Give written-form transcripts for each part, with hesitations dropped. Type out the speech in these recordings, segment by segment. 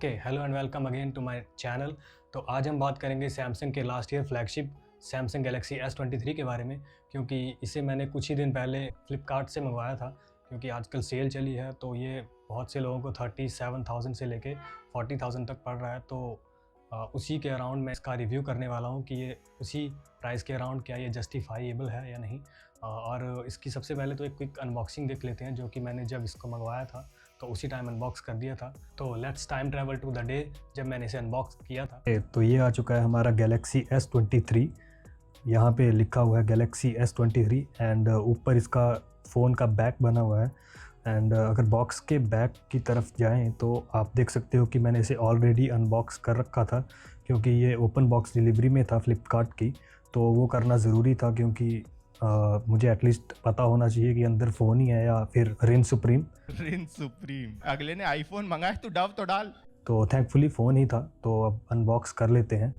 Okay, hello and welcome again to my channel. तो आज हम बात करेंगे सैमसंग के last year flagship Samsung Galaxy S23 के बारे में, क्योंकि इसे मैंने कुछ ही दिन पहले फ्लिपकार्ट से मंगवाया था। क्योंकि आजकल सेल चली है तो ये बहुत से लोगों को 37,000 से लेके 40,000 तक पड़ रहा है। तो उसी के अराउंड मैं इसका रिव्यू करने वाला हूँ कि ये उसी प्राइस के अराउंड क्या ये जस्टिफाइएबल है या नहीं। और इसकी सबसे पहले तो एक क्विक अनबॉक्सिंग देख लेते हैं, जो कि मैंने जब इसको मंगवाया था तो उसी टाइम अनबॉक्स कर दिया था। तो let's time travel to the day जब मैंने इसे अनबॉक्स किया था। तो ये आ चुका है हमारा गैलेक्सी S23। यहाँ पे लिखा हुआ है गैलेक्सी S23 एंड ऊपर इसका फ़ोन का बैक बना हुआ है। एंड अगर बॉक्स के बैक की तरफ जाएं तो आप देख सकते हो कि मैंने इसे ऑलरेडी अनबॉक्स कर रखा था, क्योंकि ये ओपन बॉक्स डिलीवरी में था फ्लिपकार्ट की। तो वो करना ज़रूरी था, क्योंकि मुझे एटलीस्ट पता होना चाहिए कि अंदर फ़ोन ही है या फिर रिन सुप्रीम। अगले ने आईफोन मंगाया तो डब तो डाल। तो थैंकफुली फ़ोन ही था, तो अब अनबॉक्स कर लेते हैं।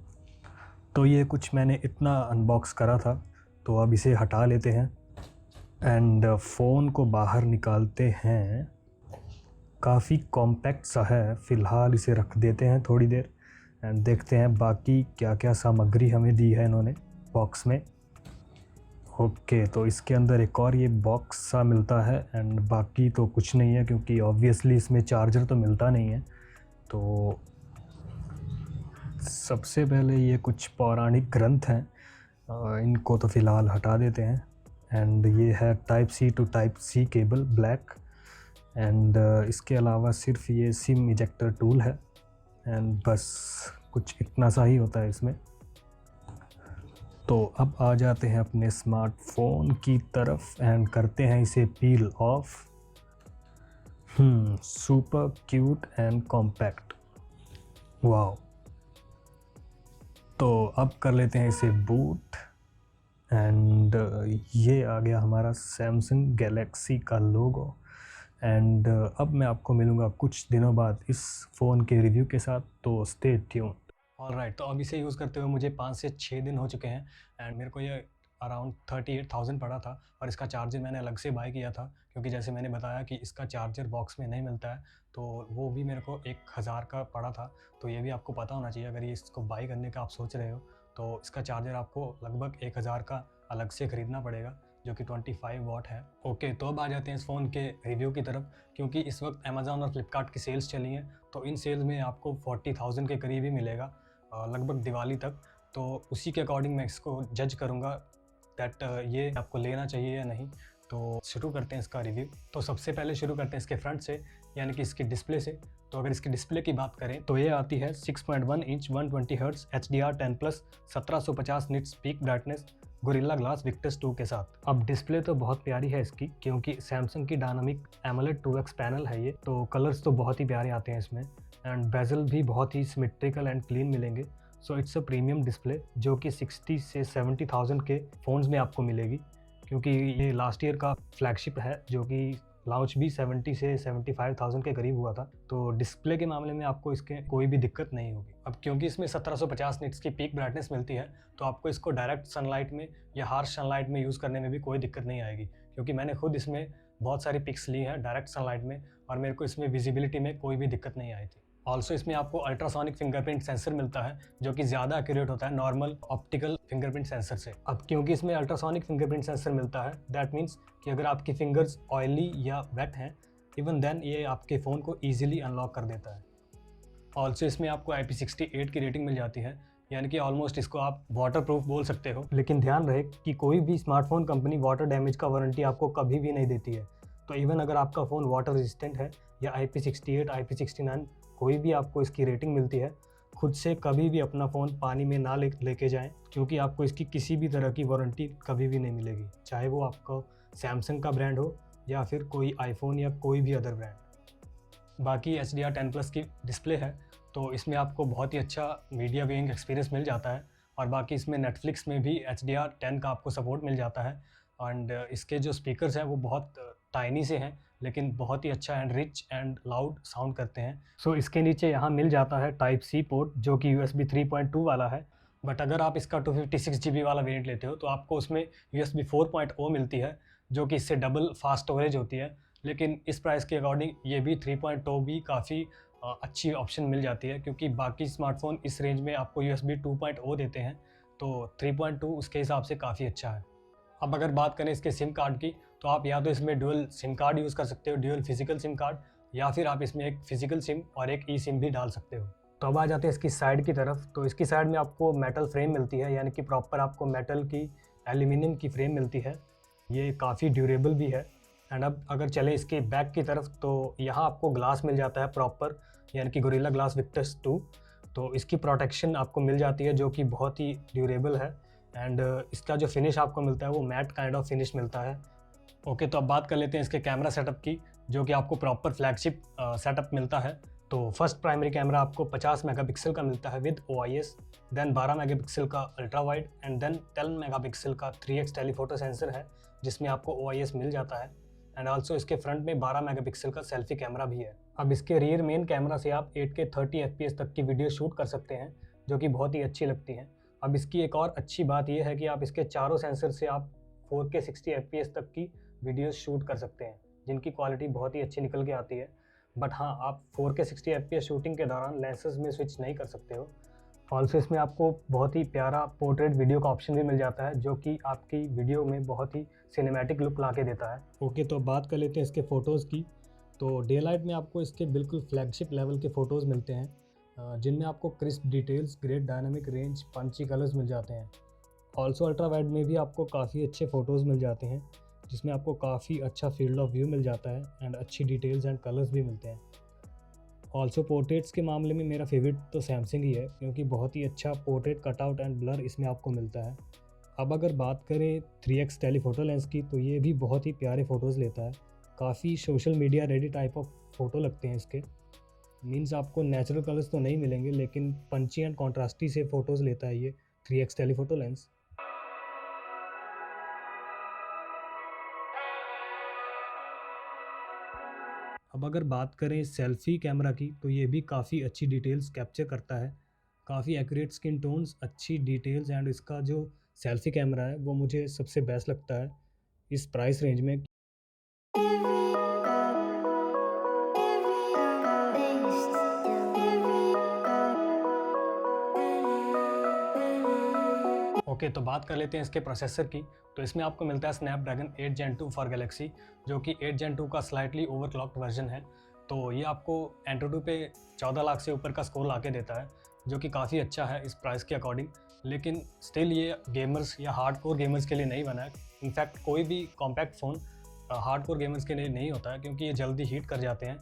तो ये कुछ मैंने इतना अनबॉक्स करा था, तो अब इसे हटा लेते हैं एंड फ़ोन को बाहर निकालते हैं। काफ़ी कॉम्पैक्ट सा है, फ़िलहाल इसे रख देते हैं थोड़ी देर एंड देखते हैं बाकी क्या क्या सामग्री हमें दी है इन्होंने बॉक्स में। ओके, तो इसके अंदर एक और ये बॉक्स सा मिलता है एंड बाकी तो कुछ नहीं है, क्योंकि ऑब्वियसली इसमें चार्जर तो मिलता नहीं है। तो सबसे पहले ये कुछ पौराणिक ग्रंथ हैं, इनको तो फ़िलहाल हटा देते हैं। एंड ये है type C to type C cable black. And इसके अलावा सिर्फ ये सिम इजेक्टर टूल है एंड बस कुछ इतना सा ही होता है इसमें। तो अब आ जाते हैं अपने स्मार्टफोन की तरफ एंड करते हैं इसे पील of. Super cute and compact, wow. तो अब कर लेते हैं इसे बूट एंड ये आ गया हमारा सैमसंग गैलेक्सी का लोगो। एंड अब मैं आपको मिलूँगा कुछ दिनों बाद इस फ़ोन के रिव्यू के साथ, तो स्टे ट्यून्ड। ऑलराइट, तो अब इसे यूज़ करते हुए मुझे 5 से 6 दिन हो चुके हैं एंड मेरे को ये अराउंड 38,000 पड़ा था। और इसका चार्जर मैंने अलग से बाय किया था, क्योंकि जैसे मैंने बताया कि इसका चार्जर बॉक्स में नहीं मिलता है, तो वो भी मेरे को 1,000 का पड़ा था। तो ये भी आपको पता होना चाहिए, अगर ये इसको बाई करने का आप सोच रहे हो तो इसका चार्जर आपको लगभग 1,000 का अलग से ख़रीदना पड़ेगा, जो कि 25 वाट है। ओके, तो अब आ जाते हैं इस फ़ोन के रिव्यू की तरफ। क्योंकि इस वक्त अमेज़ॉन और फ्लिपकार्ट की सेल्स चली हैं, तो इन सेल्स में आपको 40,000 के करीब ही मिलेगा लगभग दिवाली तक। तो उसी के अकॉर्डिंग मैं इसको जज करूँगा दैट ये आपको लेना चाहिए या नहीं। तो शुरू करते हैं इसका रिव्यू। तो सबसे पहले शुरू करते हैं इसके फ्रंट से, यानी कि इसकी डिस्प्ले से। तो अगर इसकी डिस्प्ले की बात करें तो ये आती है 6.1 inch 120 hertz HDR10+, 1750 nits peak brightness, gorilla glass Victus 2 के साथ। अब डिस्प्ले तो बहुत प्यारी है इसकी, क्योंकि सैमसंग की डायनामिक एमोलेड 2x पैनल है ये। तो कलर्स तो बहुत ही प्यारे आते हैं इसमें एंड बेजल भी बहुत ही सिमेट्रिकल एंड क्लीन मिलेंगे। So it's a premium display, जो कि 60 से 70,000 के फ़ोन्स में आपको मिलेगी, क्योंकि ये लास्ट ईयर का फ्लैगशिप है, जो कि लॉन्च भी 70 से 75,000 के करीब हुआ था। तो डिस्प्ले के मामले में आपको इसके कोई भी दिक्कत नहीं होगी। अब क्योंकि इसमें 1750 निट्स की पीक ब्राइटनेस मिलती है, तो आपको इसको डायरेक्ट सनलाइट में या हार्श सनलाइट में यूज़ करने में भी कोई दिक्कत नहीं आएगी, क्योंकि मैंने खुद इसमें बहुत सारी पिक्स ली हैं डायरेक्ट सनलाइट में और मेरे को इसमें विजिबिलिटी में कोई भी दिक्कत नहीं आई थी। ऑल्सो इसमें आपको अल्ट्रासोनिक फिंगरप्रिंट सेंसर मिलता है, जो कि ज़्यादा एक्यूरेट होता है नॉर्मल ऑप्टिकल फिंगरप्रिंट सेंसर से। अब क्योंकि इसमें अल्ट्रासोनिक फिंगरप्रिंट सेंसर मिलता है, दैट मीन्स कि अगर आपकी फिंगर्स ऑयली या वेट हैं, इवन देन ये आपके फ़ोन को ईजिली अनलॉक कर देता है। ऑल्सो इसमें आपको IP68 की रेटिंग मिल जाती है, यानी कि ऑलमोस्ट इसको आप वाटर प्रूफ बोल सकते हो। लेकिन ध्यान रहे कि कोई भी स्मार्टफोन कंपनी वाटर डैमेज का वारंटी आपको कभी भी नहीं देती है। तो इवन अगर आपका फ़ोन वाटर रेजिस्टेंट है या IP68, IP69 कोई भी आपको इसकी रेटिंग मिलती है, खुद से कभी भी अपना फ़ोन पानी में ना लेके जाएं, क्योंकि आपको इसकी किसी भी तरह की वारंटी कभी भी नहीं मिलेगी, चाहे वो आपका सैमसंग का ब्रांड हो या फिर कोई आईफोन या कोई भी अदर ब्रांड। बाकी HDR10+ की डिस्प्ले है, तो इसमें आपको बहुत ही अच्छा मीडिया व्यूइंग एक्सपीरियंस मिल जाता है। और बाकी इसमें नेटफ्लिक्स में भी HDR10 का आपको सपोर्ट मिल जाता है। एंड इसके जो स्पीकर्स हैं वो बहुत टाइनी से हैं, लेकिन बहुत ही अच्छा and rich and loud sound करते हैं। सो इसके नीचे यहाँ मिल जाता है टाइप सी पोर्ट, जो कि USB 3.2 वाला है। बट अगर आप इसका 256 GB वाला वेरिएंट लेते हो तो आपको उसमें USB 4.0 मिलती है, जो कि इससे डबल फास्ट स्टोरेज होती है। लेकिन इस प्राइस के अकॉर्डिंग ये भी 3.0 भी काफ़ी अच्छी ऑप्शन मिल जाती है, क्योंकि बाकी स्मार्टफ़ोन इस रेंज में आपको USB 2.0 देते हैं, तो 3.2 उसके हिसाब से काफ़ी अच्छा है। अब अगर बात करें इसके सिम कार्ड की, तो आप या तो इसमें डुअल सिम कार्ड यूज़ कर सकते हो, डुअल फिजिकल सिम कार्ड, या फिर आप इसमें एक फिजिकल सिम और एक ई सिम भी डाल सकते हो। तो अब आ जाते हैं इसकी साइड की तरफ। तो इसकी साइड में आपको मेटल फ्रेम मिलती है, यानी कि प्रॉपर आपको मेटल की, एल्यूमिनियम की फ्रेम मिलती है। ये काफ़ी ड्यूरेबल भी है। एंड अब अगर चले इसके बैक की तरफ, तो यहाँ आपको ग्लास मिल जाता है प्रॉपर, यानी कि गोरिल्ला ग्लास विक्टस 2। तो इसकी प्रोटेक्शन आपको मिल जाती है जो कि बहुत ही ड्यूरेबल है। एंड इसका जो फिनिश आपको मिलता है वो मैट काइंड ऑफ फिनिश मिलता है। ओके, तो अब बात कर लेते हैं इसके कैमरा सेटअप की, जो कि आपको प्रॉपर फ्लैगशिप सेटअप मिलता है। तो फर्स्ट प्राइमरी कैमरा आपको 50 मेगापिक्सल का मिलता है विद OIS, देन 12 मेगापिक्सल का ultra wide, and then 10 megapixel का 3x टेलीफोटो सेंसर है, जिसमें आपको OIS मिल जाता है। एंड आल्सो इसके फ्रंट में 12 मेगापिक्सल का सेल्फी कैमरा भी है। अब इसके रियर मेन कैमरा से आप 8K 30 FPS तक की वीडियो शूट कर सकते हैं, जो कि बहुत ही अच्छी लगती हैं। अब इसकी एक और अच्छी बात यह है कि आप इसके चारों सेंसर से आप 4K 60 FPS तक की वीडियोस शूट कर सकते हैं, जिनकी क्वालिटी बहुत ही अच्छी निकल के आती है। बट हाँ, आप 4K 60 FPS शूटिंग के दौरान लेंसेज में स्विच नहीं कर सकते हो। ऑल्सो इसमें आपको बहुत ही प्यारा पोर्ट्रेट वीडियो का ऑप्शन भी मिल जाता है, जो कि आपकी वीडियो में बहुत ही सिनेमैटिक लुक ला के देता है। ओके, तो बात कर लेते हैं इसके फ़ोटोज़ की। तो डे लाइट में आपको इसके बिल्कुल फ्लैगशिप लेवल के फ़ोटोज़ मिलते हैं, जिनमें आपको crisp details, great dynamic range, punchy colours मिल जाते हैं। ऑल्सो अल्ट्रा वाइड में भी आपको काफ़ी अच्छे फ़ोटोज़ मिल जाते हैं, जिसमें आपको काफ़ी अच्छा फील्ड ऑफ व्यू मिल जाता है एंड अच्छी डिटेल्स एंड कलर्स भी मिलते हैं। ऑल्सो पोर्ट्रेट्स के मामले में मेरा फेवरेट तो सैमसंग ही है, क्योंकि बहुत ही अच्छा पोर्ट्रेट कटआउट एंड ब्लर इसमें आपको मिलता है। अब अगर बात करें 3x टेलीफोटो लेंस की, तो ये भी बहुत ही प्यारे फ़ोटोज़ लेता है। काफ़ी social media ready type of photo लगते हैं इसके। मीन्स आपको नेचुरल कलर्स तो नहीं मिलेंगे, लेकिन पंची एंड कॉन्ट्रास्टी से फ़ोटोज़ लेता है ये 3x टेलीफोटो लेंस। अब अगर बात करें सेल्फ़ी कैमरा की, तो ये भी काफ़ी अच्छी डिटेल्स कैप्चर करता है, काफ़ी एक्यूरेट स्किन टोन्स, अच्छी डिटेल्स, एंड इसका जो सेल्फ़ी कैमरा है वो मुझे सबसे बेस्ट लगता है इस प्राइस रेंज में। ओके, तो बात कर लेते हैं इसके प्रोसेसर की। तो इसमें आपको मिलता है स्नैपड्रैगन 8 Gen 2 फॉर गैलेक्सी, जो कि 8 Gen 2 का स्लाइटली ओवरक्लॉक्ड वर्जन है। तो ये आपको एंट्रोटू पे 14 लाख से ऊपर का स्कोर ला के देता है, जो कि काफ़ी अच्छा है इस प्राइस के अकॉर्डिंग। लेकिन स्टिल ये गेमर्स या हार्डकोर गेमर्स के लिए नहीं बना है। इनफैक्ट कोई भी कॉम्पैक्ट फ़ोन हार्डकोर गेमर्स के लिए नहीं होता है, क्योंकि ये जल्दी हीट कर जाते हैं।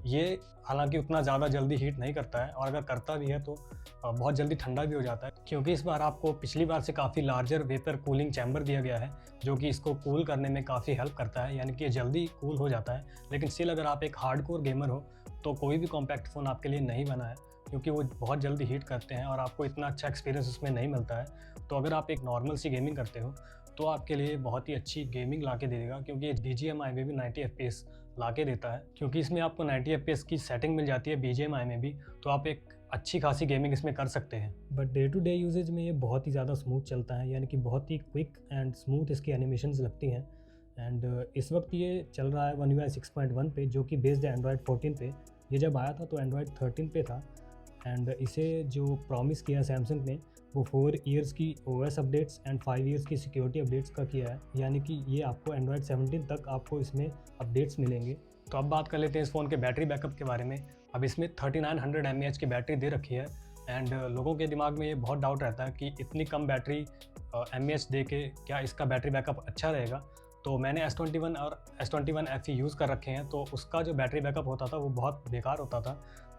ये हालांकि उतना ज़्यादा जल्दी हीट नहीं करता है, और अगर करता भी है तो बहुत जल्दी ठंडा भी हो जाता है, क्योंकि इस बार आपको पिछली बार से काफ़ी लार्जर वेपर कूलिंग चैम्बर दिया गया है, जो कि इसको कूल करने में काफ़ी हेल्प करता है, यानी कि ये जल्दी कूल हो जाता है। लेकिन स्टिल अगर आप एक हार्डकोर गेमर हो, तो कोई भी कॉम्पैक्ट फ़ोन आपके लिए नहीं बना है, क्योंकि वो बहुत जल्दी हीट करते हैं और आपको इतना अच्छा एक्सपीरियंस उसमें नहीं मिलता है। तो अगर आप एक नॉर्मल सी गेमिंग करते हो, तो आपके लिए बहुत ही अच्छी गेमिंग ला के दे देगा, क्योंकि ये BGMI में भी 90 FPS ला के देता है, क्योंकि इसमें आपको 90 FPS की सेटिंग मिल जाती है BGMI में भी। तो आप एक अच्छी खासी गेमिंग इसमें कर सकते हैं। But day to day usages में ये बहुत ही ज़्यादा स्मूथ चलता है, यानी कि बहुत ही क्विक एंड स्मूथ इसकी एनिमेशंस लगती हैं। एंड इस वक्त ये चल रहा है One UI 6.1 पे, जो कि बेस्ड है एंड्रॉयड 14 पे। ये जब आया था तो एंड्रॉयड 13 पे था। एंड इसे जो प्रॉमिस किया सैमसंग ने, वो 4 ईयर्स की OS अपडेट्स एंड 5 ईयर्स की सिक्योरिटी अपडेट्स का किया है, यानी कि ये आपको एंड्रॉयड 17 तक आपको इसमें अपडेट्स मिलेंगे। तो अब बात कर लेते हैं इस फ़ोन के बैटरी बैकअप के बारे में। अब इसमें 3900 mAh की बैटरी दे रखी है, एंड लोगों के दिमाग में ये बहुत डाउट रहता है कि इतनी कम बैटरी mAh दे के क्या इसका बैटरी बैकअप अच्छा रहेगा। तो मैंने S21 और S21 FE यूज़ कर रखे हैं, तो उसका जो बैटरी बैकअप होता था वो बहुत बेकार होता था,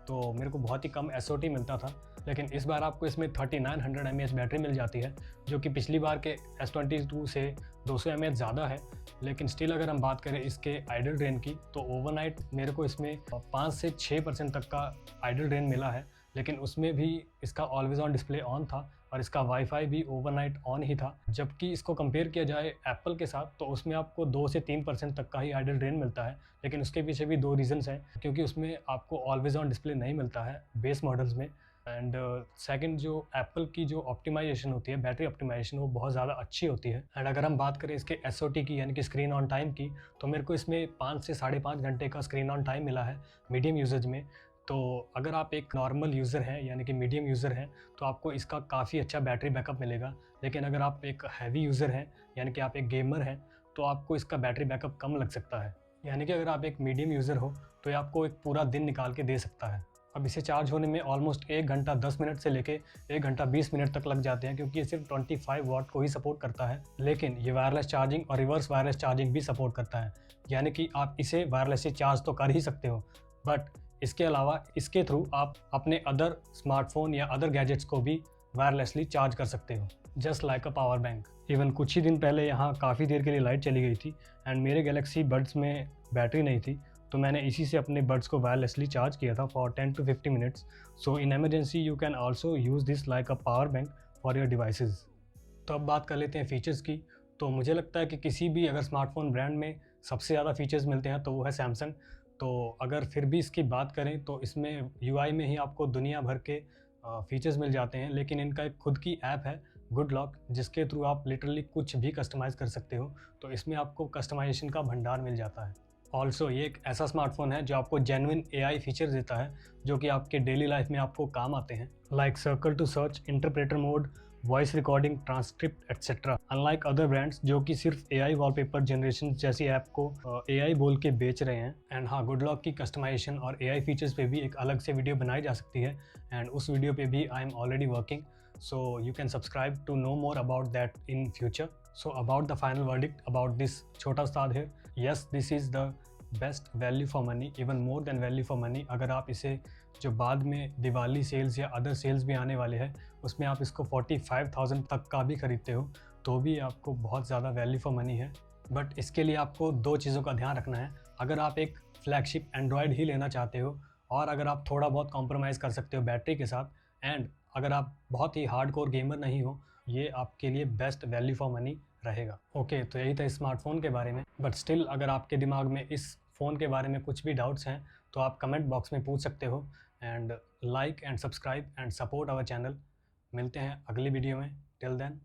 तो मेरे को बहुत ही कम SOT मिलता था। लेकिन इस बार आपको इसमें 3900 mAh बैटरी मिल जाती है, जो कि पिछली बार के S22 से 200 mAh ज़्यादा है। लेकिन स्टिल अगर हम बात करें इसके आइडल ड्रेन की, तो ओवरनाइट मेरे को इसमें 5 से 6% तक का आइडल ड्रेन मिला है। लेकिन उसमें भी इसका ऑलवेज ऑन डिस्प्ले ऑन था, और इसका वाईफाई भी ओवरनाइट ऑन ही था। जबकि इसको कंपेयर किया जाए एप्पल के साथ, तो उसमें आपको 2 से 3% तक का ही आइडल ड्रेन मिलता है। लेकिन उसके पीछे भी 2 रीज़न्स हैं, क्योंकि उसमें आपको ऑलवेज ऑन डिस्प्ले नहीं मिलता है बेस मॉडल्स में। एंड सेकंड, जो एप्पल की जो ऑप्टिमाइजेशन होती है, बैटरी ऑप्टिमाइजेशन, वो बहुत ज़्यादा अच्छी होती है। एंड अगर हम बात करें इसके SOT की, यानी कि स्क्रीन ऑन टाइम की, तो मेरे को इसमें 5 से 5.5 घंटे का स्क्रीन ऑन टाइम मिला है मीडियम यूजेज में। तो अगर आप एक नॉर्मल यूज़र हैं यानी कि मीडियम यूज़र हैं तो आपको इसका काफ़ी अच्छा बैटरी बैकअप मिलेगा। लेकिन अगर आप एक हैवी यूज़र हैं यानी कि आप एक गेमर हैं तो आपको इसका बैटरी बैकअप कम लग सकता है। यानी कि अगर आप एक मीडियम यूज़र हो तो ये आपको एक पूरा दिन निकाल के दे सकता है। अब इसे चार्ज होने में ऑलमोस्ट 1 घंटा 10 मिनट से लेके 1 घंटा 20 मिनट तक लग जाते हैं, क्योंकि ये सिर्फ 25 वाट को ही सपोर्ट करता है। लेकिन ये वायरलेस चार्जिंग और रिवर्स वायरलेस चार्जिंग भी सपोर्ट करता है, यानी कि आप इसे वायरलेसली चार्ज तो कर ही सकते हो, बट इसके अलावा इसके थ्रू आप अपने अदर स्मार्टफोन या अदर गैजेट्स को भी वायरलेसली चार्ज कर सकते हो, just like a power bank. Even कुछ ही दिन पहले यहाँ काफ़ी देर के लिए लाइट चली गई थी एंड मेरे गैलेक्सी बड्स में बैटरी नहीं थी, तो मैंने इसी से अपने बड्स को वायरलेसली चार्ज किया था for 10 to 50 minutes. So in emergency you can also use this like a power bank for your devices. तो अब बात कर लेते हैं फ़ीचर्स की। तो मुझे लगता है कि किसी भी अगर स्मार्टफोन ब्रांड में सबसे ज़्यादा फ़ीचर्स मिलते हैं तो वो है सैमसंग। तो अगर फिर भी इसकी बात करें तो इसमें यूआई में ही आपको दुनिया भर के फ़ीचर्स मिल जाते हैं, लेकिन इनका एक खुद की ऐप है गुड लॉक, जिसके थ्रू आप लिटरली कुछ भी कस्टमाइज़ कर सकते हो। तो इसमें आपको कस्टमाइजेशन का भंडार मिल जाता है। ऑल्सो ये एक ऐसा स्मार्टफोन है जो आपको जेन्युइन एआई फीचर देता है जो कि आपके डेली लाइफ में आपको काम आते हैं, like circle to search, interpreter mode, voice recording, transcript etcetera. Unlike other brands जो कि सिर्फ एआई वॉलपेपर जनरेशन जैसी ऐप को एआई बोल के बेच रहे हैं। एंड हाँ, गुड लॉक की कस्टमाइजेशन और एआई फीचर्स पे भी एक अलग से वीडियो बनाई जा सकती है एंड उस वीडियो पे भी I am already working, so you can subscribe to know more about that in future. So about the final verdict about this Chhota Ustad here, yes, this is the best value for money, even more than value for money. अगर आप इसे जो बाद में Diwali sales या other sales भी आने वाले हैं उसमें आप इसको 45,000 तक का भी ख़रीदते हो तो भी आपको बहुत ज़्यादा वैल्यू फॉर मनी है। बट इसके लिए आपको 2 चीज़ों का ध्यान रखना है। अगर आप एक फ्लैगशिप एंड्रॉयड ही लेना चाहते हो और अगर आप थोड़ा बहुत कॉम्प्रोमाइज़ कर सकते हो बैटरी के साथ, एंड अगर आप बहुत ही हार्डकोर गेमर नहीं हो, ये आपके लिए बेस्ट वैल्यू फॉर मनी रहेगा। ओके, तो यही था स्मार्टफोन के बारे में। बट स्टिल अगर आपके दिमाग में इस फ़ोन के बारे में कुछ भी डाउट्स हैं तो आप कमेंट बॉक्स में पूछ सकते हो। And like and subscribe and support our channel. मिलते हैं अगली वीडियो में। Till then